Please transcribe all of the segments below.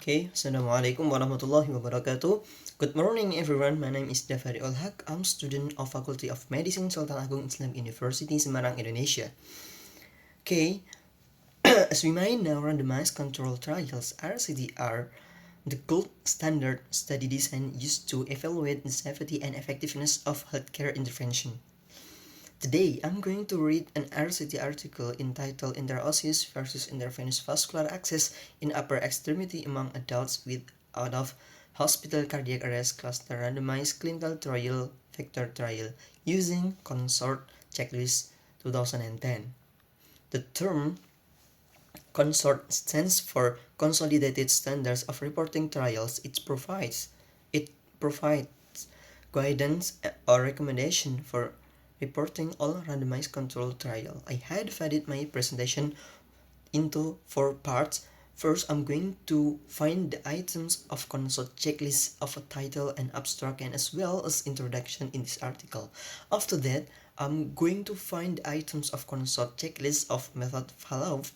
Okay, Assalamualaikum warahmatullahi wabarakatuh. Good morning everyone, my name is Dafari Olhak. I'm student of Faculty of Medicine Sultan Agung Islam University, Semarang, Indonesia. Okay, as we might know, randomized control trials RCT are the gold standard study design used to evaluate the safety and effectiveness of healthcare intervention. Today, I'm going to read an RCT article entitled Interosseous versus Intravenous Vascular Access in Upper Extremity Among Adults with Out-of-Hospital Cardiac Arrest Cluster Randomized Clinical Trial Vector Trial using Consort Checklist 2010. The term Consort stands for Consolidated Standards of Reporting Trials. It provides guidance or recommendation for reporting all randomized controlled trial. I had divided my presentation into 4 parts. First, I'm going to find the items of consult checklist of a title and abstract and as well as introduction in this article. After that, I'm going to find the items of consult checklist of method followed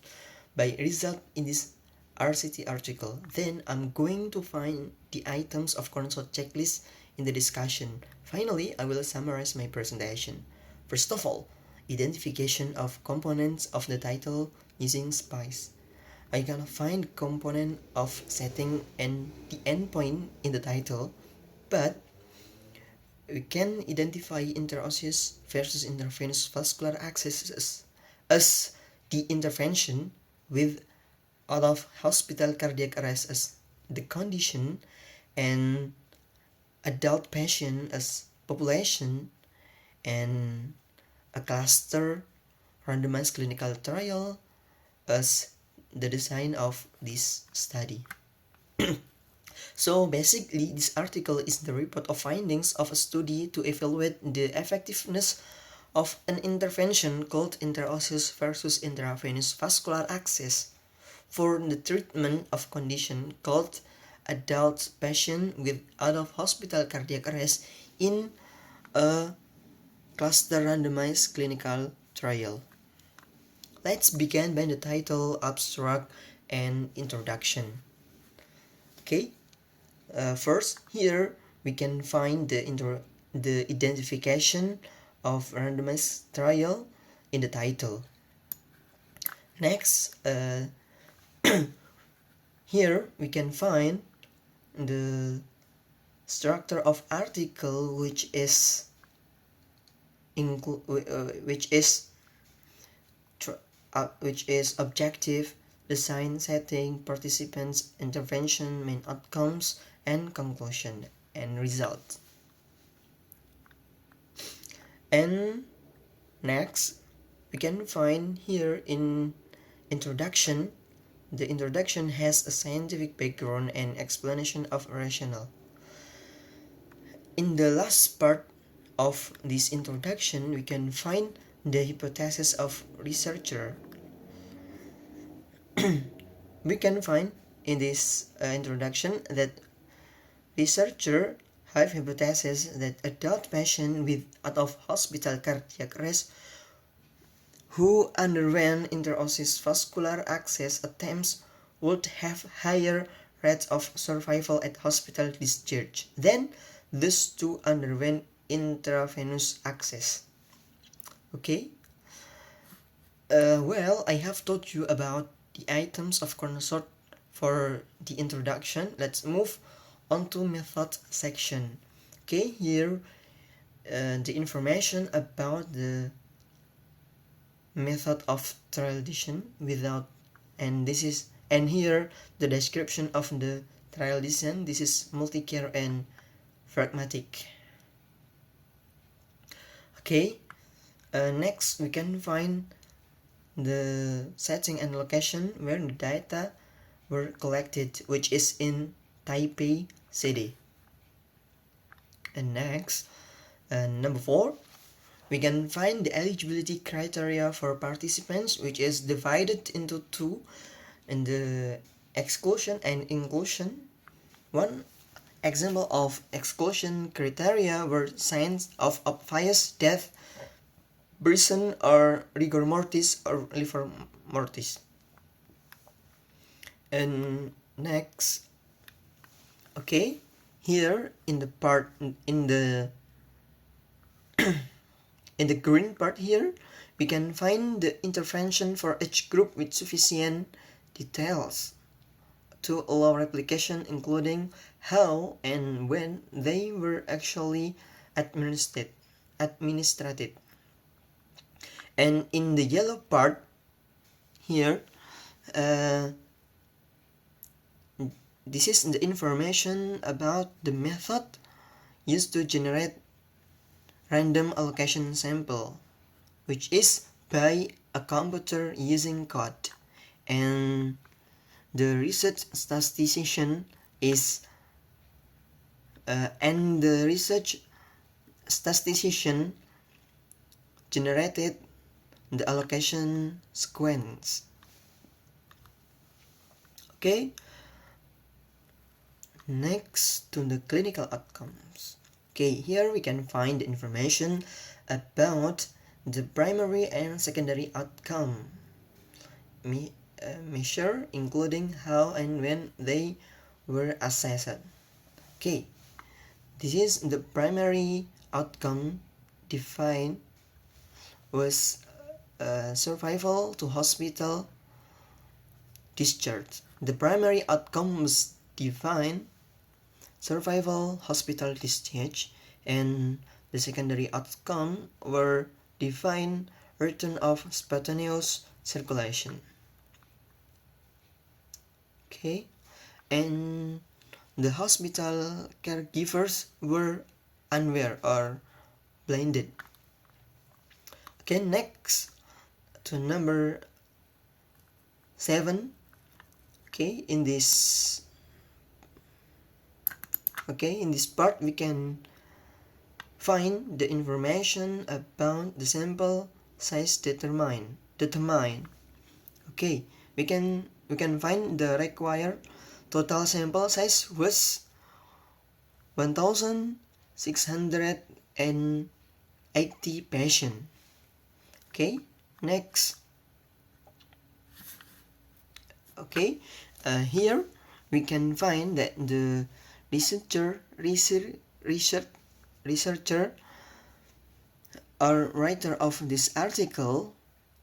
by result in this RCT article. Then I'm going to find the items of consult checklist in the discussion. Finally, I will summarize my presentation. First of all, identification of components of the title using SPICE. I can find component of setting and the endpoint in the title, but we can identify interosseous versus intravenous vascular access as the intervention with out-of-hospital cardiac arrest as the condition and adult patient as population and a cluster randomized clinical trial as the design of this study. So basically, this article is the report of findings of a study to evaluate the effectiveness of an intervention called interosseous versus intravenous vascular access for the treatment of condition called adult patient with out-of-hospital cardiac arrest in a cluster randomized clinical trial. Let's begin by the title, abstract, and introduction. Okay, first here we can find the identification of randomized trial in the title. Next, here we can find the structure of article which is objective, design, setting, participants, intervention, main outcomes, and conclusion and result. And next, we can find here in introduction. The introduction has a scientific background and explanation of rationale. In the last part of this introduction, we can find the hypothesis of researcher. We can find in this introduction that researcher have hypothesis that adult patient with out-of-hospital cardiac arrest who underwent interosseous vascular access attempts would have higher rates of survival at hospital discharge than those who underwent intravenous access. Okay, well, I have told you about the items of consort for the introduction. Let's move on to method section. Okay, here the information about the method of trial design without, and here the description of the trial design. This is multi-care and pragmatic. Okay, next we can find the setting and location where the data were collected, which is in Taipei City. And next, number 4, we can find the eligibility criteria for participants, which is divided into 2 in the exclusion and inclusion. One example of exclusion criteria were signs of obvious death, Brisson or rigor mortis or liver mortis. And next, Okay, here in the part in the in the green part here, we can find the intervention for each group with sufficient details to allow replication, including how and when they were actually administered. And in the yellow part here, this is the information about the method used to generate random allocation sample, which is by a computer using code. And the research statistician is generated the allocation sequence. Okay, next to the clinical outcomes. Okay, here we can find information about the primary and secondary outcome measure, including how and when they were assessed. Okay, this is the primary outcome defined was survival to hospital discharge. The primary outcome was defined survival hospital discharge, and the secondary outcome were defined return of spontaneous circulation. Okay, and the hospital caregivers were unaware or blinded. Okay, next to number 7. Okay, in this part we can find the information about the sample size determine. Okay, we can find the required total sample size was 1680 patients. Okay, next. Okay, here we can find that the researcher or writer of this article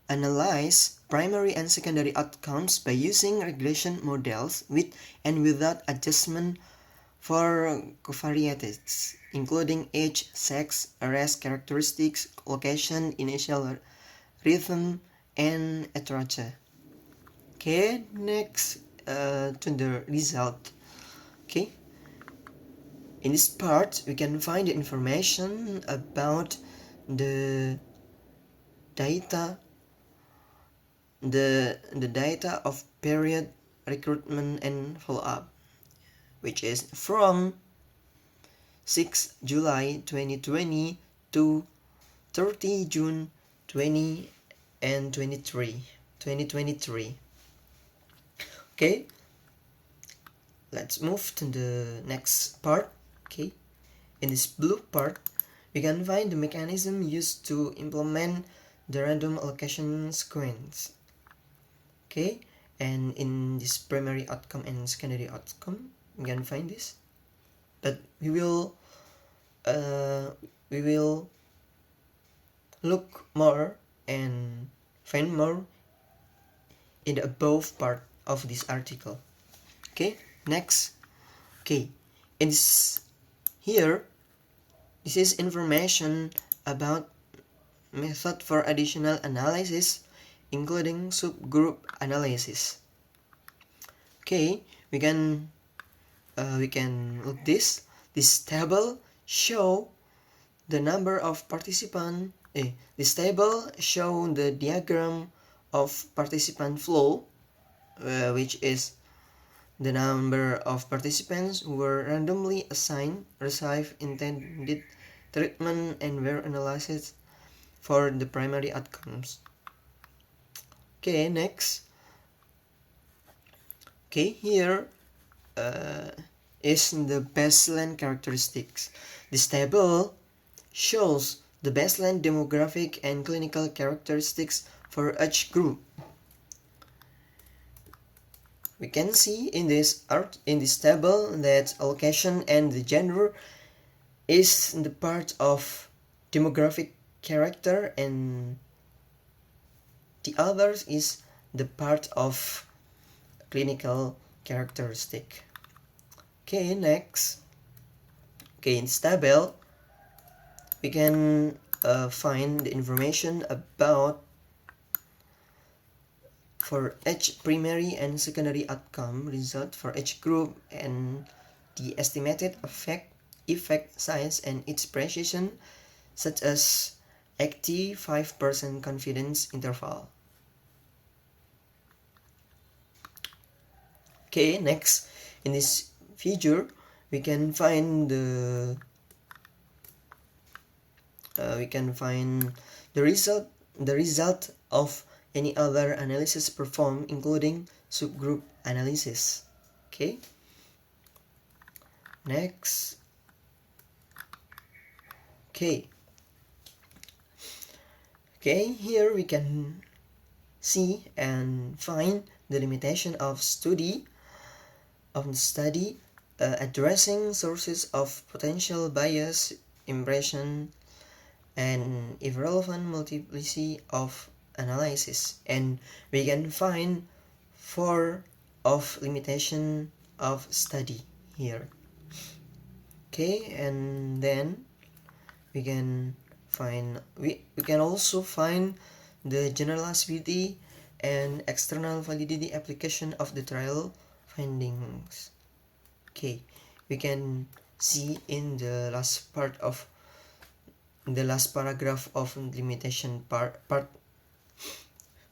analyze primary and secondary outcomes by using regression models with and without adjustment for covariates, including age, sex, race characteristics, location, initial rhythm, and etc. Okay, next to the result. Okay, in this part we can find the information about the data of period recruitment and follow-up, which is from 6 July 2020 to 30 June 2023. Okay, let's move to the next part. Okay, in this blue part we can find the mechanism used to implement the random allocation sequence. Okay, and in this primary outcome and secondary outcome we can find this, but we will look more and find more in the above part of this article. Okay, next. Okay, in this is information about method for additional analysis, including subgroup analysis. Okay, we can look this table show the number of participants. This table show the diagram of participant flow, which is the number of participants who were randomly assigned, received intended treatment, and were analyzed for the primary outcomes. Okay, next. Okay, here is the baseline characteristics. This table shows the baseline demographic and clinical characteristics for each group. we can see in this table that allocation and the gender is the part of demographic character, and the others is the part of clinical characteristic. Okay, next. Okay, in this table we can find the information about for each primary and secondary outcome result for each group, and the estimated effect size and its precision, such as 85% confidence interval. Okay, next, in this figure we can find the result of any other analysis performed, including subgroup analysis. Okay, next. Okay, here we can see and find the limitation of study addressing sources of potential bias, impression, and irrelevant multiplicity of analysis, and we can find 4 of limitation of study here. Okay, and then we can also find the generalizability and external validity application of the trial findings. Okay, we can see in the last paragraph of limitation part.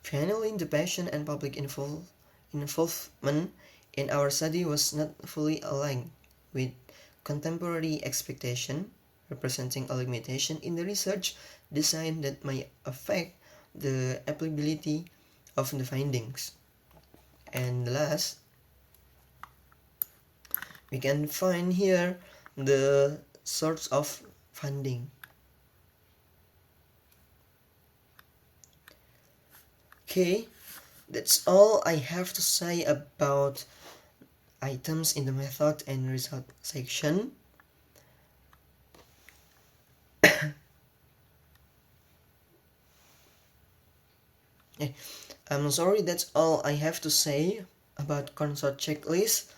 Finally, the patient and public involvement in our study was not fully aligned with contemporary expectation, representing a limitation in the research design that may affect the applicability of the findings. And last, we can find here the source of funding. Okay, that's all I have to say about items in the method and result section. I'm sorry, that's all I have to say about consort checklist.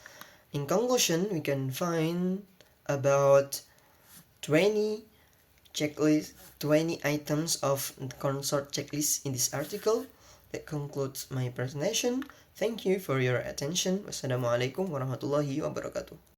In conclusion, we can find about 20 items of consort checklist in this article. That concludes my presentation. Thank you for your attention. Wassalamualaikum warahmatullahi wabarakatuh.